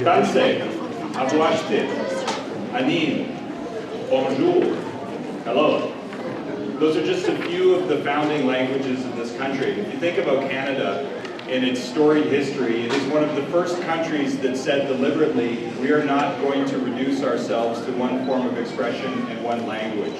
Tanse, Abuashte, Anin, Bonjour, hello. Those are just a few of the founding languages of this country. If you think about Canada in its storied history, it is one of the first countries that said deliberately, we are not going to reduce ourselves to one form of expression and one language.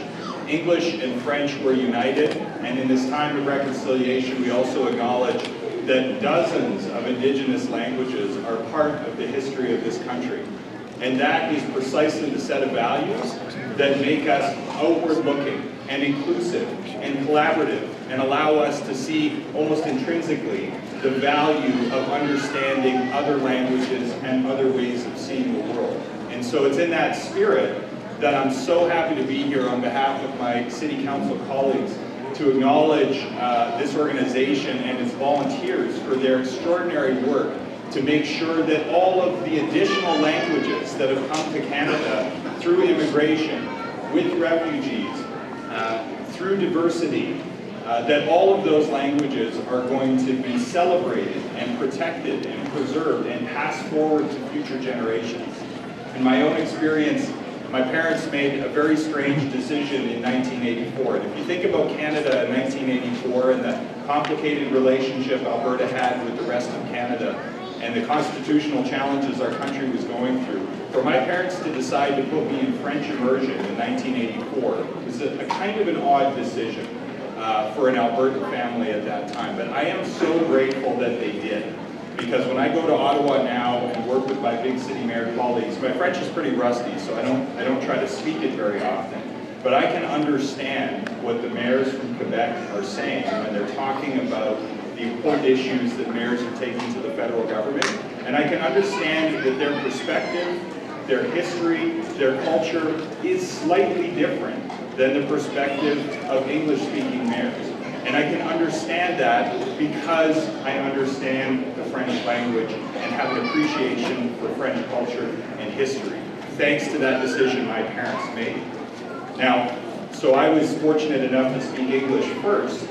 English and French were united, and in this time of reconciliation, we also acknowledge that dozens of indigenous languages are part of the history of this country. And that is precisely the set of values that make us outward-looking and inclusive and collaborative and allow us to see almost intrinsically the value of understanding other languages and other ways of seeing the world. And so it's in that spirit that I'm so happy to be here on behalf of my City Council colleagues to acknowledge this organization and its volunteers for their extraordinary work to make sure that all of the additional languages that have come to Canada through immigration, with refugees, through diversity, that all of those languages are going to be celebrated and protected and preserved and passed forward to future generations. In my own experience, my parents made a very strange decision in 1984. And if you think about Canada in 1984 and the complicated relationship Alberta had with the rest of Canada and the constitutional challenges our country was going through, for my parents to decide to put me in French immersion in 1984 was a kind of an odd decision for an Albertan family at that time. But I am so grateful that they did. Because when I go to Ottawa now and work with my big city mayor colleagues, my French is pretty rusty, so I don't try to speak it very often. But I can understand what the mayors from Quebec are saying when they're talking about the important issues that mayors are taking to the federal government. And I can understand that their perspective, their history, their culture is slightly different than the perspective of English-speaking mayors. And I can understand that because I understand the French language and have an appreciation for French culture and history, thanks to that decision my parents made. Now, so I was fortunate enough to speak English first,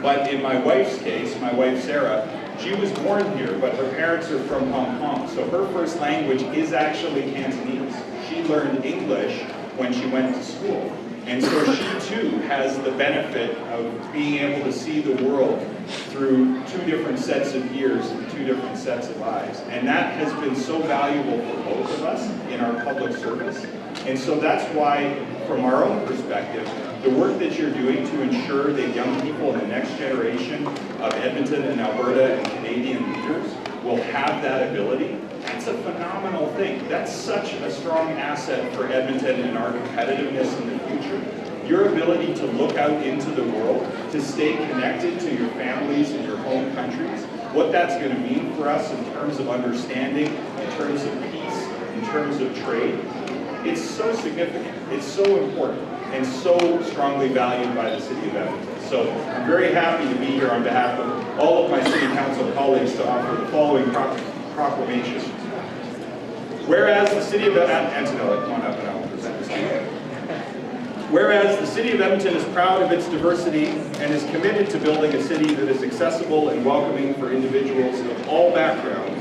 but in my wife's case, my wife Sarah, she was born here, but her parents are from Hong Kong, so her first language is actually Cantonese. She learned English when she went to school. And so she too has the benefit of being able to see the world through two different sets of ears and two different sets of eyes. And that has been so valuable for both of us in our public service. And so that's why, from our own perspective, the work that you're doing to ensure that young people in the next generation of Edmonton and Alberta and Canadian leaders will have that ability, that's a phenomenal thing. That's such a strong asset for Edmonton and our competitiveness in the future. Your ability to look out into the world, to stay connected to your families and your home countries, what that's going to mean for us in terms of understanding, in terms of peace, in terms of trade, it's so significant, it's so important, and so strongly valued by the City of Edmonton. So I'm very happy to be here on behalf of all of my City Council colleagues to offer the following proclamation. Whereas the City of Antonella, come on up and I'll present this to you. Whereas the City of Edmonton is proud of its diversity and is committed to building a city that is accessible and welcoming for individuals of all backgrounds,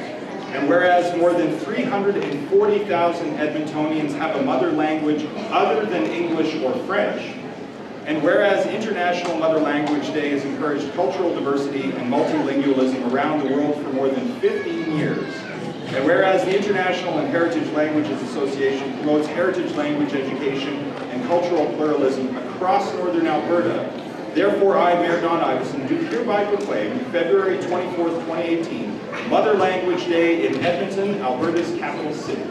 and whereas more than 340,000 Edmontonians have a mother language other than English or French, and whereas International Mother Language Day has encouraged cultural diversity and multilingualism around the world for more than 15 years, and whereas the International and Heritage Languages Association promotes heritage language education and cultural pluralism across Northern Alberta, therefore I, Mayor Don Iveson, do hereby proclaim February 24th, 2018, Mother Language Day in Edmonton, Alberta's capital city.